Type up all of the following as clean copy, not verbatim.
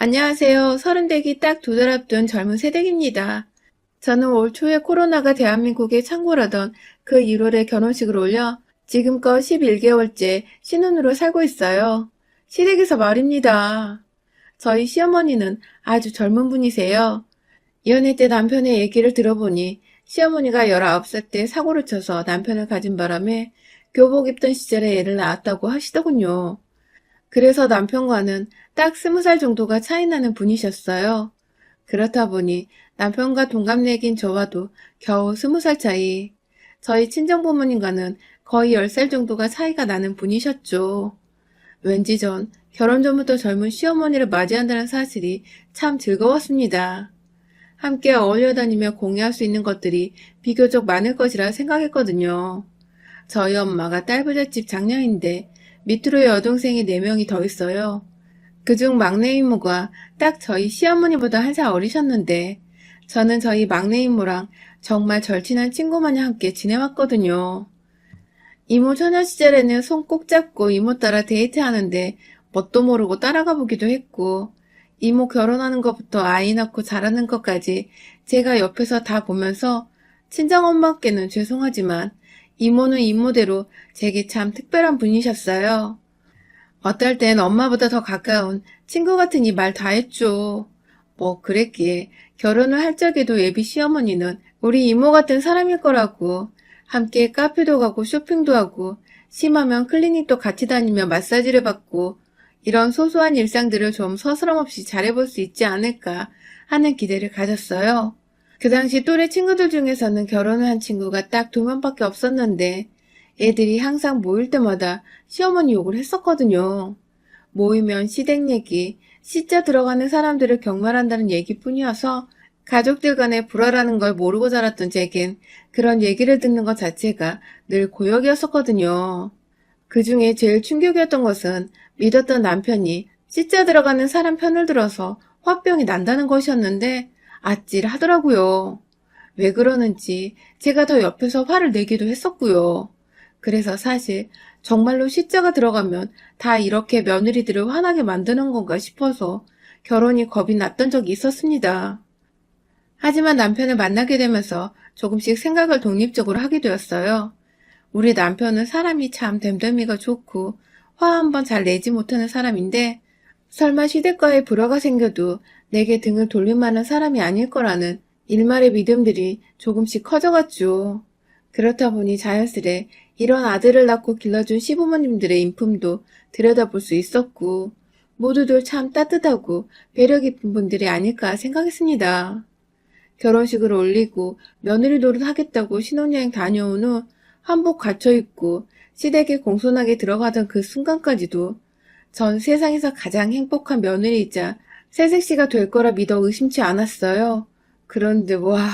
안녕하세요. 서른 되기 딱 두 달 앞둔 젊은 새댁입니다. 저는 올 초에 코로나가 대한민국에 창궐하던 그 1월에 결혼식을 올려 지금껏 11개월째 신혼으로 살고 있어요. 시댁에서 말입니다. 저희 시어머니는 아주 젊은 분이세요. 연애 때 남편의 얘기를 들어보니 시어머니가 19살 때 사고를 쳐서 남편을 가진 바람에 교복 입던 시절에 애를 낳았다고 하시더군요. 그래서 남편과는 딱 20살 정도가 차이 나는 분이셨어요. 그렇다 보니 남편과 동갑내기인 저와도 겨우 20살 차이. 저희 친정부모님과는 거의 10살 정도가 차이가 나는 분이셨죠. 왠지 전 결혼 전부터 젊은 시어머니를 맞이한다는 사실이 참 즐거웠습니다. 함께 어울려 다니며 공유할 수 있는 것들이 비교적 많을 것이라 생각했거든요. 저희 엄마가 딸부잣집 장녀인데 밑으로 여동생이 4명이 더 있어요. 그중 막내 이모가 딱 저희 시어머니보다 한 살 어리셨는데 저는 저희 막내 이모랑 정말 절친한 친구 마냥 함께 지내왔거든요. 이모 처녀 시절에는 손 꼭 잡고 이모 따라 데이트하는데 뭣도 모르고 따라가 보기도 했고 이모 결혼하는 것부터 아이 낳고 자라는 것까지 제가 옆에서 다 보면서 친정엄마께는 죄송하지만 이모는 이모대로 제게 참 특별한 분이셨어요. 어떨 땐 엄마보다 더 가까운 친구 같으니 말 다 했죠. 뭐 그랬기에 결혼을 할 적에도 예비 시어머니는 우리 이모 같은 사람일 거라고 함께 카페도 가고 쇼핑도 하고 심하면 클리닉도 같이 다니며 마사지를 받고 이런 소소한 일상들을 좀 서스럼없이 잘해볼 수 있지 않을까 하는 기대를 가졌어요. 그 당시 또래 친구들 중에서는 결혼을 한 친구가 딱 2명밖에 없었는데 애들이 항상 모일 때마다 시어머니 욕을 했었거든요. 모이면 시댁 얘기, 시자 들어가는 사람들을 경멸한다는 얘기뿐이어서 가족들 간에 불화라는 걸 모르고 자랐던 제겐 그런 얘기를 듣는 것 자체가 늘 고역이었었거든요. 그 중에 제일 충격이었던 것은 믿었던 남편이 시자 들어가는 사람 편을 들어서 화병이 난다는 것이었는데 아찔하더라고요. 왜 그러는지 제가 더 옆에서 화를 내기도 했었고요. 그래서 사실 정말로 시자가 들어가면 다 이렇게 며느리들을 화나게 만드는 건가 싶어서 결혼이 겁이 났던 적이 있었습니다. 하지만 남편을 만나게 되면서 조금씩 생각을 독립적으로 하게 되었어요. 우리 남편은 사람이 참 됨됨이가 좋고 화 한번 잘 내지 못하는 사람인데 설마 시댁과의 불화가 생겨도 내게 등을 돌릴 만한 사람이 아닐 거라는 일말의 믿음들이 조금씩 커져갔죠. 그렇다 보니 자연스레 이런 아들을 낳고 길러준 시부모님들의 인품도 들여다볼 수 있었고 모두들 참 따뜻하고 배려 깊은 분들이 아닐까 생각했습니다. 결혼식을 올리고 며느리 노릇 하겠다고 신혼여행 다녀온 후 한복 갖춰입고 시댁에 공손하게 들어가던 그 순간까지도 전 세상에서 가장 행복한 며느리이자 새색시가 될 거라 믿어 의심치 않았어요. 그런데 와,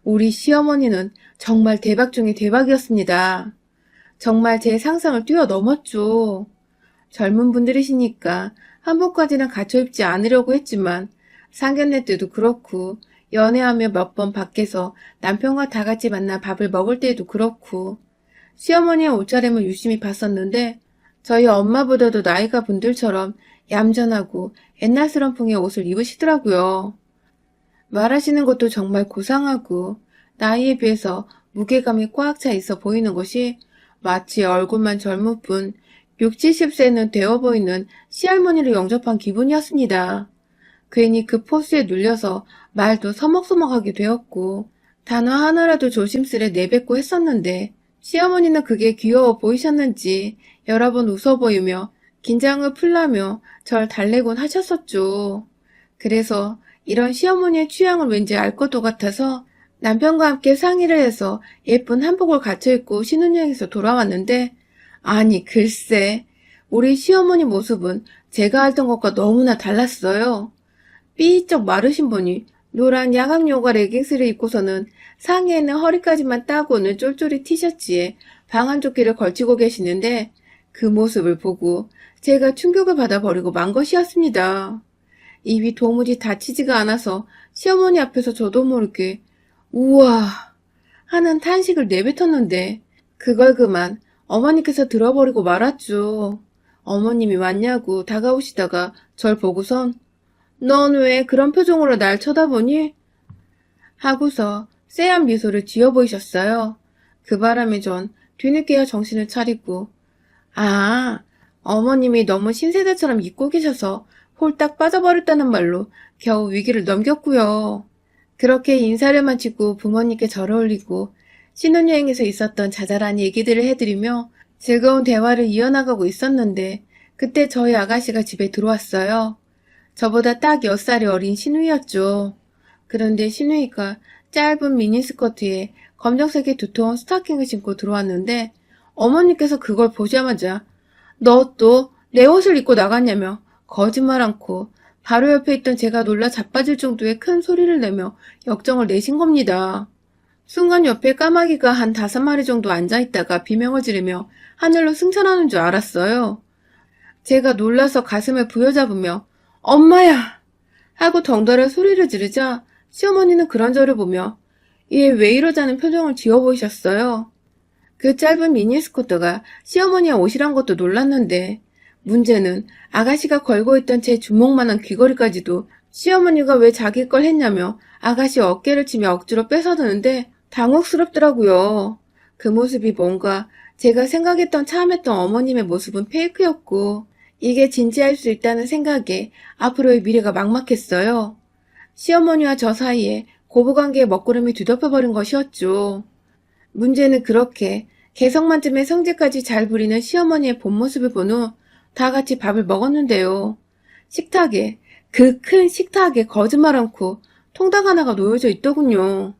우리 시어머니는 정말 대박 중에 대박이었습니다. 정말 제 상상을 뛰어넘었죠. 젊은 분들이시니까 한복까지는 갖춰 입지 않으려고 했지만 상견례 때도 그렇고 연애하며 몇 번 밖에서 남편과 다 같이 만나 밥을 먹을 때도 그렇고 시어머니의 옷차림을 유심히 봤었는데 저희 엄마보다도 나이가 분들처럼 얌전하고 옛날스러운 풍의 옷을 입으시더라고요. 말하시는 것도 정말 고상하고 나이에 비해서 무게감이 꽉 차 있어 보이는 것이 마치 얼굴만 젊은 뿐 6, 70세는 되어 보이는 시할머니를 영접한 기분이었습니다. 괜히 그 포스에 눌려서 말도 서먹서먹하게 되었고 단어 하나라도 조심스레 내뱉고 했었는데 시어머니는 그게 귀여워 보이셨는지 여러 번 웃어 보이며 긴장을 풀라며 절 달래곤 하셨었죠. 그래서 이런 시어머니의 취향을 왠지 알 것도 같아서 남편과 함께 상의를 해서 예쁜 한복을 갖춰 입고 신혼여행에서 돌아왔는데 아니 글쎄 우리 시어머니 모습은 제가 알던 것과 너무나 달랐어요. 삐쩍 마르신 분이 노란 야광 요가 레깅스를 입고서는 상의에는 허리까지만 따고는 쫄쫄이 티셔츠에 방한조끼를 걸치고 계시는데 그 모습을 보고 제가 충격을 받아버리고 만 것이었습니다. 입이 도무지 닫히지가 않아서 시어머니 앞에서 저도 모르게 우와 하는 탄식을 내뱉었는데 그걸 그만 어머니께서 들어버리고 말았죠. 어머님이 왔냐고 다가오시다가 절 보고선 넌 왜 그런 표정으로 날 쳐다보니? 하고서 쎄한 미소를 지어 보이셨어요. 그 바람에 전 뒤늦게야 정신을 차리고, 아, 어머님이 너무 신세대처럼 잊고 계셔서 홀딱 빠져버렸다는 말로 겨우 위기를 넘겼고요. 그렇게 인사를 마치고 부모님께 절을 올리고 신혼여행에서 있었던 자잘한 얘기들을 해드리며 즐거운 대화를 이어나가고 있었는데 그때 저희 아가씨가 집에 들어왔어요. 저보다 딱 10살이 어린 시누이였죠. 그런데 시누이가 짧은 미니스커트에 검정색의 두터운 스타킹을 신고 들어왔는데 어머니께서 그걸 보자마자 너 또 내 옷을 입고 나갔냐며 거짓말 않고 바로 옆에 있던 제가 놀라 자빠질 정도의 큰 소리를 내며 역정을 내신 겁니다. 순간 옆에 까마귀가 한 5마리 정도 앉아있다가 비명을 지르며 하늘로 승천하는 줄 알았어요. 제가 놀라서 가슴을 부여잡으며 엄마야! 하고 덩달아 소리를 지르자 시어머니는 그런 저를 보며 얘 왜 이러자는 표정을 지어 보이셨어요. 그 짧은 미니스커트가 시어머니의 옷이란 것도 놀랐는데 문제는 아가씨가 걸고 있던 제 주먹만한 귀걸이까지도 시어머니가 왜 자기 걸 했냐며 아가씨 어깨를 치며 억지로 뺏어드는데 당혹스럽더라고요. 그 모습이 뭔가 제가 생각했던 참했던 어머님의 모습은 페이크였고 이게 진지할 수 있다는 생각에 앞으로의 미래가 막막했어요. 시어머니와 저 사이에 고부관계의 먹구름이 뒤덮여버린 것이었죠. 문제는 그렇게 개성만점의 성질까지 잘 부리는 시어머니의 본 모습을 본 후 다 같이 밥을 먹었는데요. 식탁에, 그 큰 식탁에 거짓말 않고 통닭 하나가 놓여져 있더군요.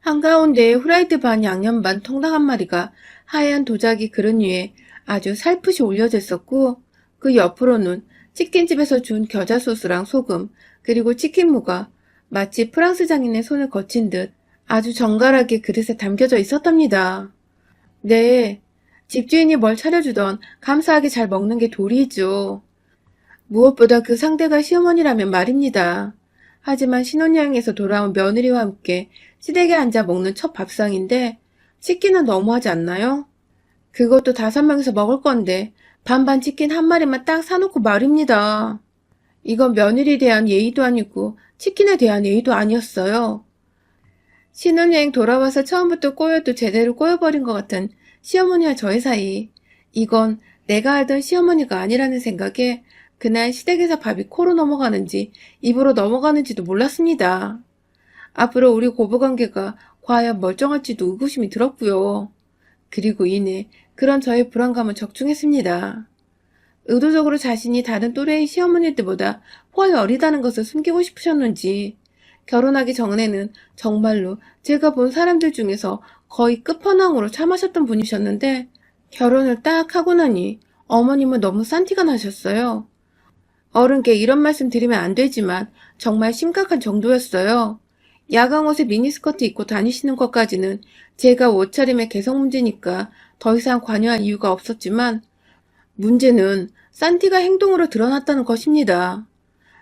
한가운데에 후라이드 반 양념 반 통닭 한 마리가 하얀 도자기 그릇 위에 아주 살풋이 올려져 있었고 그 옆으로는 치킨집에서 준 겨자 소스랑 소금 그리고 치킨무가 마치 프랑스 장인의 손을 거친 듯 아주 정갈하게 그릇에 담겨져 있었답니다. 네, 집주인이 뭘 차려주던 감사하게 잘 먹는 게 도리이죠. 무엇보다 그 상대가 시어머니라면 말입니다. 하지만 신혼여행에서 돌아온 며느리와 함께 시댁에 앉아 먹는 첫 밥상인데 치킨은 너무하지 않나요? 그것도 5명이서 먹을 건데 반반 치킨 한 마리만 딱 사놓고 말입니다. 이건 며느리에 대한 예의도 아니고 치킨에 대한 예의도 아니었어요. 신혼여행 돌아와서 처음부터 꼬여도 제대로 꼬여버린 것 같은 시어머니와 저의 사이. 이건 내가 알던 시어머니가 아니라는 생각에 그날 시댁에서 밥이 코로 넘어가는지 입으로 넘어가는지도 몰랐습니다. 앞으로 우리 고부관계가 과연 멀쩡할지도 의구심이 들었고요. 그리고 이내 그런 저의 불안감은 적중했습니다. 의도적으로 자신이 다른 또래의 시어머니들보다 훨 어리다는 것을 숨기고 싶으셨는지 결혼하기 전에는 정말로 제가 본 사람들 중에서 거의 끝판왕으로 참하셨던 분이셨는데 결혼을 딱 하고 나니 어머님은 너무 싼티가 나셨어요. 어른께 이런 말씀 드리면 안 되지만 정말 심각한 정도였어요. 야광 옷에 미니스커트 입고 다니시는 것까지는 제가 옷차림의 개성 문제니까 더 이상 관여할 이유가 없었지만 문제는 산티가 행동으로 드러났다는 것입니다.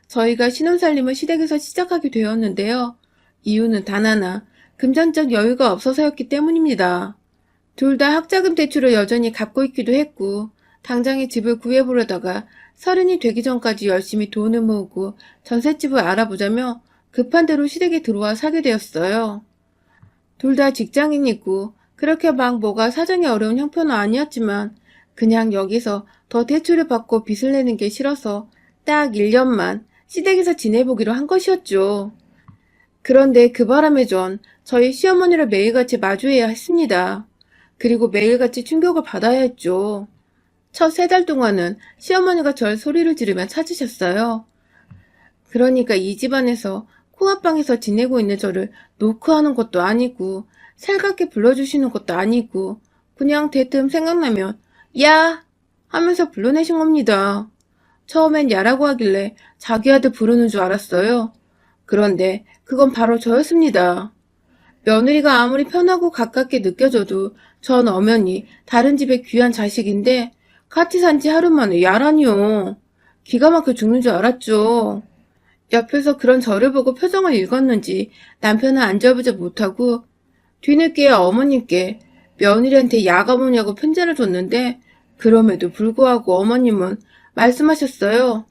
저희가 신혼살림을 시댁에서 시작하게 되었는데요. 이유는 단 하나, 금전적 여유가 없어서였기 때문입니다. 둘 다 학자금 대출을 여전히 갚고 있기도 했고 당장에 집을 구해보려다가 30이 되기 전까지 열심히 돈을 모으고 전셋집을 알아보자며 급한 대로 시댁에 들어와 살게 되었어요. 둘 다 직장인이고 그렇게 막 뭐가 사정이 어려운 형편은 아니었지만 그냥 여기서 더 대출을 받고 빚을 내는 게 싫어서 딱 1년만 시댁에서 지내보기로 한 것이었죠. 그런데 그 바람에 전 저희 시어머니를 매일같이 마주해야 했습니다. 그리고 매일같이 충격을 받아야 했죠. 첫 3달 동안은 시어머니가 절 소리를 지르며 찾으셨어요. 그러니까 이 집안에서 코앞방에서 지내고 있는 저를 노크하는 것도 아니고 살갑게 불러주시는 것도 아니고 그냥 대뜸 생각나면 야! 하면서 불러내신 겁니다. 처음엔 야라고 하길래 자기 아들 부르는 줄 알았어요. 그런데 그건 바로 저였습니다. 며느리가 아무리 편하고 가깝게 느껴져도 전 엄연히 다른 집의 귀한 자식인데 같이 산 지 하루 만에 야라니요. 기가 막혀 죽는 줄 알았죠. 옆에서 그런 저를 보고 표정을 읽었는지 남편은 안절부절 못하고 뒤늦게 어머님께 며느리한테 야가 뭐냐고 편지를 줬는데 그럼에도 불구하고 어머님은 말씀하셨어요.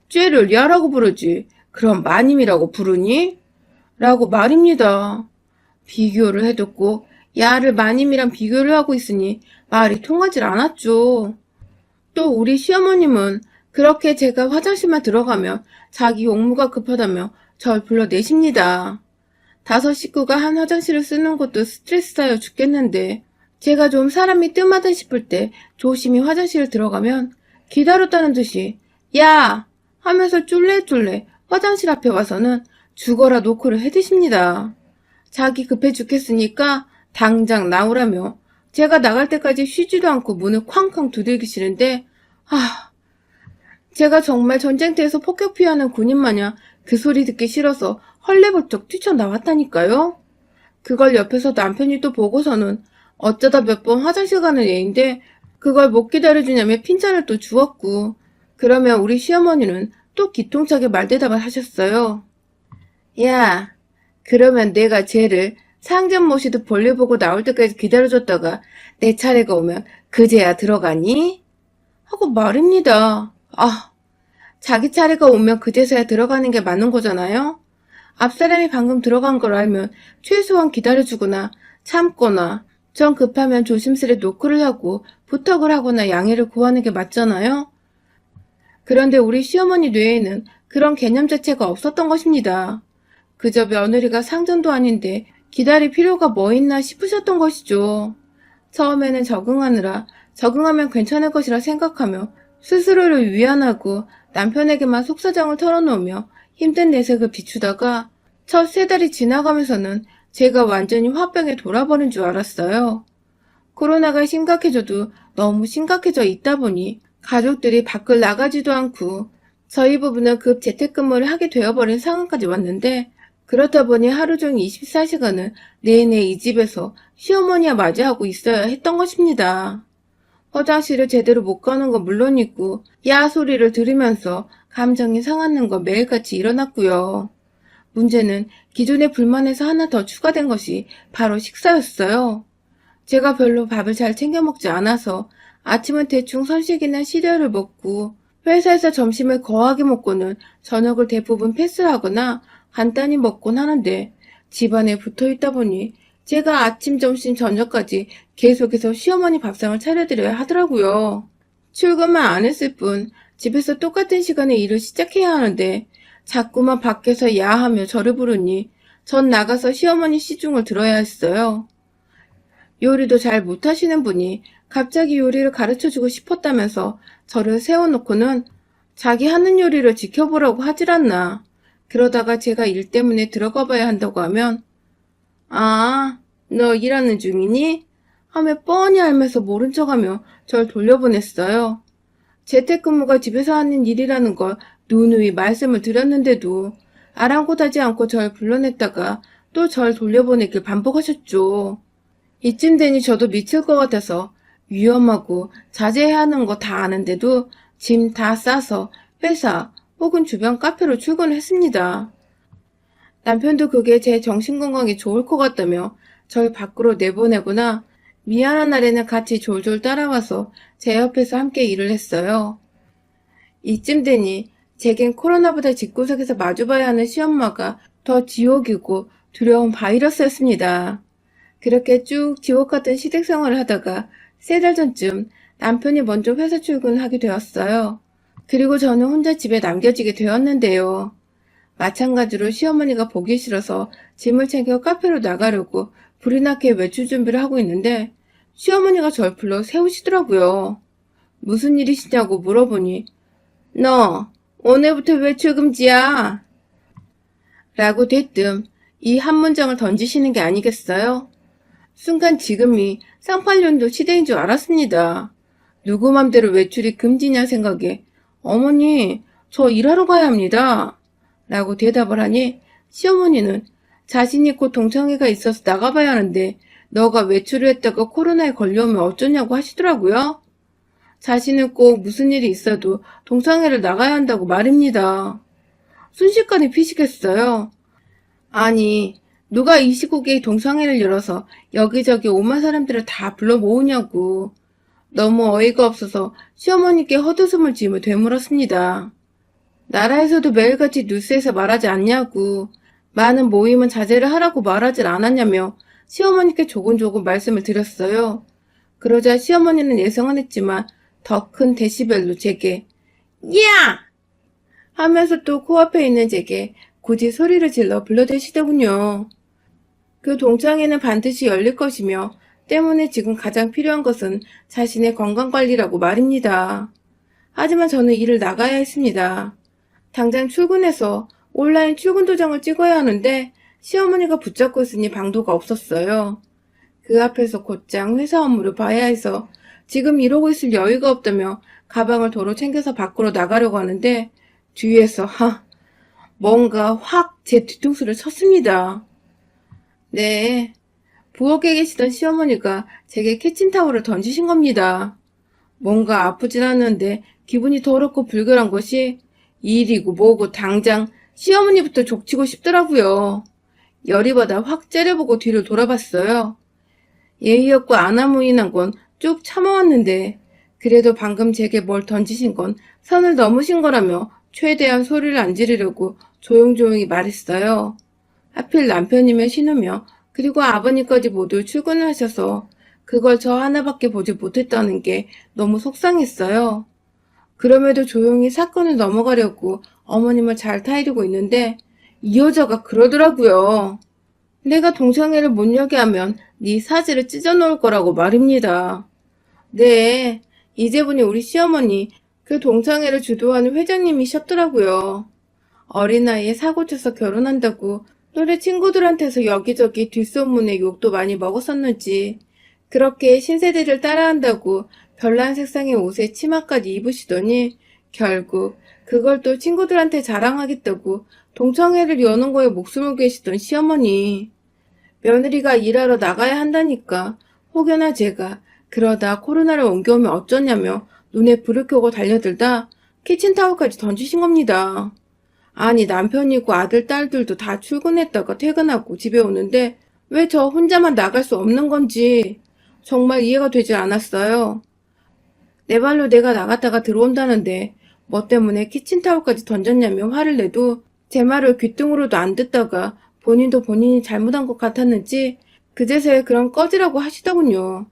쟤를 야라고 부르지. 그럼 마님이라고 부르니? 라고 말입니다. 비교를 해도 꼭 야를 마님이랑 비교를 하고 있으니 말이 통하질 않았죠. 또 우리 시어머님은 그렇게 제가 화장실만 들어가면 자기 용무가 급하다며 절 불러내십니다. 5식구가 한 화장실을 쓰는 것도 스트레스 쌓여 죽겠는데 제가 좀 사람이 뜸하다 싶을 때 조심히 화장실을 들어가면 기다렸다는 듯이 야! 하면서 쫄래쫄래 화장실 앞에 와서는 죽어라 노크를 해대십니다. 자기 급해 죽겠으니까 당장 나오라며 제가 나갈 때까지 쉬지도 않고 문을 쾅쾅 두들기 싫은데 제가 정말 전쟁터에서 폭격 피하는 군인 마냥 그 소리 듣기 싫어서 헐레벌떡 뛰쳐나왔다니까요. 그걸 옆에서 남편이 또 보고서는 어쩌다 몇 번 화장실 가는 애인데 그걸 못 기다려주냐며 핀잔을 또 주었고 그러면 우리 시어머니는 또 기통차게 말대답을 하셨어요. 야, 그러면 내가 쟤를 상점 모시듯 볼일 보고 나올 때까지 기다려줬다가 내 차례가 오면 그제야 들어가니? 하고 말입니다. 자기 차례가 오면 그제서야 들어가는 게 맞는 거잖아요? 앞사람이 방금 들어간 걸 알면 최소한 기다려주거나 참거나 전 급하면 조심스레 노크를 하고 부탁을 하거나 양해를 구하는 게 맞잖아요? 그런데 우리 시어머니 뇌에는 그런 개념 자체가 없었던 것입니다. 그저 며느리가 상전도 아닌데 기다릴 필요가 뭐 있나 싶으셨던 것이죠. 처음에는 적응하면 괜찮을 것이라 생각하며 스스로를 위안하고 남편에게만 속사정을 털어놓으며 힘든 내색을 비추다가 첫 3달이 지나가면서는 제가 완전히 화병에 돌아버린 줄 알았어요. 코로나가 심각해져도 너무 심각해져 있다 보니 가족들이 밖을 나가지도 않고 저희 부부는 급 재택근무를 하게 되어버린 상황까지 왔는데 그렇다 보니 하루 종일 24시간을 내내 이 집에서 시어머니와 맞이하고 있어야 했던 것입니다. 화장실을 제대로 못 가는 건 물론이고 야 소리를 들으면서 감정이 상하는 건 매일같이 일어났고요. 문제는 기존의 불만에서 하나 더 추가된 것이 바로 식사였어요. 제가 별로 밥을 잘 챙겨 먹지 않아서 아침은 대충 선식이나 시리얼을 먹고 회사에서 점심을 거하게 먹고는 저녁을 대부분 패스를 하거나 간단히 먹곤 하는데 집안에 붙어 있다 보니 제가 아침, 점심, 저녁까지 계속해서 시어머니 밥상을 차려드려야 하더라고요. 출근만 안 했을 뿐 집에서 똑같은 시간에 일을 시작해야 하는데 자꾸만 밖에서 야하며 저를 부르니 전 나가서 시어머니 시중을 들어야 했어요. 요리도 잘 못하시는 분이 갑자기 요리를 가르쳐주고 싶었다면서 저를 세워놓고는 자기 하는 요리를 지켜보라고 하질 않나. 그러다가 제가 일 때문에 들어가 봐야 한다고 하면 너 일하는 중이니? 하며 뻔히 알면서 모른 척하며 절 돌려보냈어요. 재택근무가 집에서 하는 일이라는 걸 누누이 말씀을 드렸는데도 아랑곳하지 않고 절 불러냈다가 또 절 돌려보내길 반복하셨죠. 이쯤 되니 저도 미칠 것 같아서 위험하고 자제해야 하는 거 다 아는데도 짐 다 싸서 회사 혹은 주변 카페로 출근했습니다. 남편도 그게 제 정신건강에 좋을 것 같다며 절 밖으로 내보내거나 미안한 날에는 같이 졸졸 따라와서 제 옆에서 함께 일을 했어요. 이쯤 되니 제겐 코로나보다 집구석에서 마주봐야 하는 시엄마가 더 지옥이고 두려운 바이러스였습니다. 그렇게 쭉 지옥 같은 시댁 생활을 하다가 3달 전쯤 남편이 먼저 회사 출근하게 되었어요. 그리고 저는 혼자 집에 남겨지게 되었는데요. 마찬가지로 시어머니가 보기 싫어서 짐을 챙겨 카페로 나가려고 불이 나게 외출 준비를 하고 있는데 시어머니가 절 불러 세우시더라고요. 무슨 일이시냐고 물어보니 너 오늘부터 외출 금지야 라고 대뜸 이 한 문장을 던지시는 게 아니겠어요? 순간 지금이 쌍팔년도 시대인 줄 알았습니다. 누구 맘대로 외출이 금지냐 생각에 어머니 저 일하러 가야 합니다 라고 대답을 하니 시어머니는 자신이 곧 동창회가 있어서 나가봐야 하는데 너가 외출을 했다가 코로나에 걸려오면 어쩌냐고 하시더라고요. 자신은 꼭 무슨 일이 있어도 동창회를 나가야 한다고 말입니다. 순식간에 피시겠어요. 아니 누가 이 시국에 동창회를 열어서 여기저기 오만 사람들을 다 불러 모으냐고. 너무 어이가 없어서 시어머니께 헛웃음을 지으며 되물었습니다. 나라에서도 매일같이 뉴스에서 말하지 않냐고, 많은 모임은 자제를 하라고 말하질 않았냐며 시어머니께 조곤조곤 말씀을 드렸어요. 그러자 시어머니는 예상은 했지만 더 큰 데시벨로 제게 야! 하면서 또 코앞에 있는 제게 굳이 소리를 질러 불러대시더군요. 그 동창회는 반드시 열릴 것이며 때문에 지금 가장 필요한 것은 자신의 건강관리라고 말입니다. 하지만 저는 일을 나가야 했습니다. 당장 출근해서 온라인 출근 도장을 찍어야 하는데 시어머니가 붙잡고 있으니 방도가 없었어요. 그 앞에서 곧장 회사 업무를 봐야 해서 지금 이러고 있을 여유가 없다며 가방을 도로 챙겨서 밖으로 나가려고 하는데 뒤에서 뭔가 확 제 뒤통수를 쳤습니다. 네, 부엌에 계시던 시어머니가 제게 키친타올을 던지신 겁니다. 뭔가 아프진 않는데 기분이 더럽고 불결한 것이 일이고 뭐고 당장 시어머니부터 족치고 싶더라고요. 열이 받아 확 째려보고 뒤를 돌아봤어요. 예의 없고 아나무인한 건 쭉 참아왔는데 그래도 방금 제게 뭘 던지신 건 선을 넘으신 거라며 최대한 소리를 안 지르려고 조용조용히 말했어요. 하필 남편이며 신우며 그리고 아버님까지 모두 출근을 하셔서 그걸 저 하나밖에 보지 못했다는 게 너무 속상했어요. 그럼에도 조용히 사건을 넘어가려고 어머님을 잘 타이르고 있는데 이 여자가 그러더라고요. 내가 동창회를 못 여게 하면 네 사지를 찢어놓을 거라고 말입니다. 네, 이제 보니 우리 시어머니 그 동창회를 주도하는 회장님이셨더라고요. 어린 나이에 사고 쳐서 결혼한다고 또래 친구들한테서 여기저기 뒷소문에 욕도 많이 먹었었는지 그렇게 신세대를 따라한다고 별난 색상의 옷에 치마까지 입으시더니 결국 그걸 또 친구들한테 자랑하겠다고 동창회를 여는 거에 목숨을 계시던 시어머니. 며느리가 일하러 나가야 한다니까 혹여나 제가 그러다 코로나를 옮겨오면 어쩌냐며 눈에 불을 켜고 달려들다 키친타올까지 던지신 겁니다. 아니 남편이고 아들 딸들도 다 출근했다가 퇴근하고 집에 오는데 왜 저 혼자만 나갈 수 없는 건지 정말 이해가 되지 않았어요. 내 발로 내가 나갔다가 들어온다는데 뭐 때문에 키친타올까지 던졌냐며 화를 내도 제 말을 귓등으로도 안 듣다가 본인도 본인이 잘못한 것 같았는지 그제서야 그런 꺼지라고 하시더군요.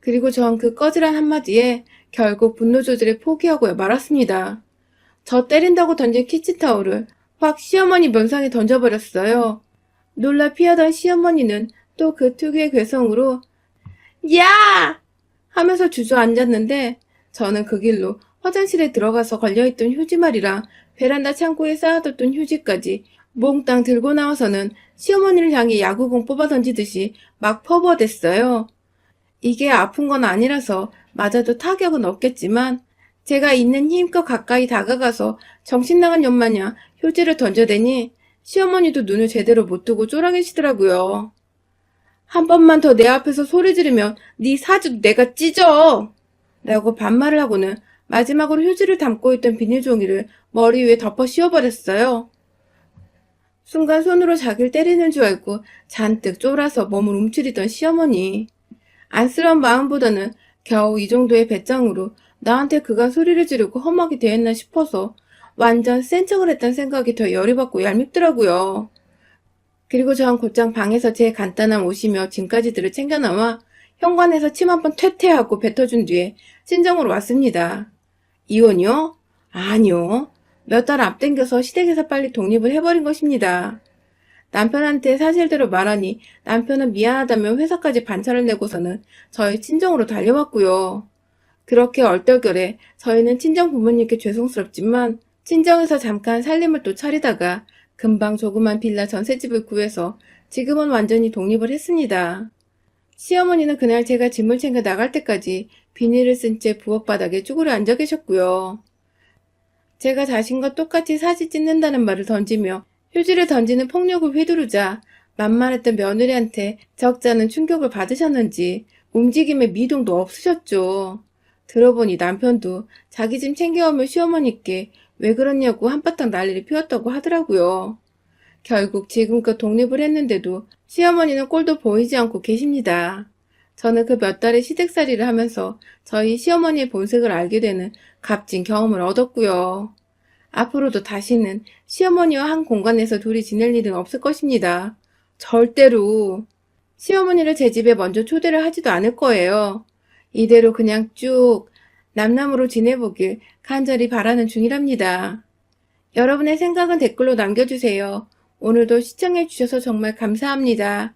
그리고 전 그 꺼지란 한마디에 결국 분노 조절을 포기하고 말았습니다. 저 때린다고 던진 키친타올을 확 시어머니 면상에 던져버렸어요. 놀라 피하던 시어머니는 또 그 특유의 괴성으로 야! 하면서 주저앉았는데 저는 그 길로 화장실에 들어가서 걸려있던 휴지말이랑 베란다 창고에 쌓아뒀던 휴지까지 몽땅 들고 나와서는 시어머니를 향해 야구공 뽑아 던지듯이 막 퍼부어댔어요. 이게 아픈 건 아니라서 맞아도 타격은 없겠지만 제가 있는 힘껏 가까이 다가가서 정신나간 년마냥 휴지를 던져대니 시어머니도 눈을 제대로 못 뜨고 쫄아계시더라고요. 한 번만 더 내 앞에서 소리 지르면 네 사주 내가 찢어! 라고 반말을 하고는 마지막으로 휴지를 담고 있던 비닐종이를 머리 위에 덮어 씌워버렸어요. 순간 손으로 자기를 때리는 줄 알고 잔뜩 쫄아서 몸을 움츠리던 시어머니. 안쓰러운 마음보다는 겨우 이 정도의 배짱으로 나한테 그간 소리를 지르고 험하게 대했나 싶어서 완전 센 척을 했단 생각이 더 열이 받고 얄밉더라고요. 그리고 전 곧장 방에서 제 간단한 옷이며 짐까지들을 챙겨나와 현관에서 침 한 번 퇴퇴하고 뱉어준 뒤에 친정으로 왔습니다. 이혼이요? 아니요. 몇 달 앞당겨서 시댁에서 빨리 독립을 해버린 것입니다. 남편한테 사실대로 말하니 남편은 미안하다며 회사까지 반차를 내고서는 저희 친정으로 달려왔고요. 그렇게 얼떨결에 저희는 친정 부모님께 죄송스럽지만 친정에서 잠깐 살림을 또 차리다가 금방 조그만 빌라 전셋집을 구해서 지금은 완전히 독립을 했습니다. 시어머니는 그날 제가 짐을 챙겨 나갈 때까지 비닐을 쓴 채 부엌 바닥에 쭈그려 앉아 계셨고요. 제가 자신과 똑같이 사지 찢는다는 말을 던지며 휴지를 던지는 폭력을 휘두르자 만만했던 며느리한테 적잖은 충격을 받으셨는지 움직임에 미동도 없으셨죠. 들어보니 남편도 자기 짐 챙겨오며 시어머니께 왜 그러냐고 한바탕 난리를 피웠다고 하더라고요. 결국 지금껏 독립을 했는데도 시어머니는 꼴도 보이지 않고 계십니다. 저는 그 몇 달의 시댁살이를 하면서 저희 시어머니의 본색을 알게 되는 값진 경험을 얻었고요. 앞으로도 다시는 시어머니와 한 공간에서 둘이 지낼 일은 없을 것입니다. 절대로. 시어머니를 제 집에 먼저 초대를 하지도 않을 거예요. 이대로 그냥 쭉 남남으로 지내보길 간절히 바라는 중이랍니다. 여러분의 생각은 댓글로 남겨주세요. 오늘도 시청해주셔서 정말 감사합니다.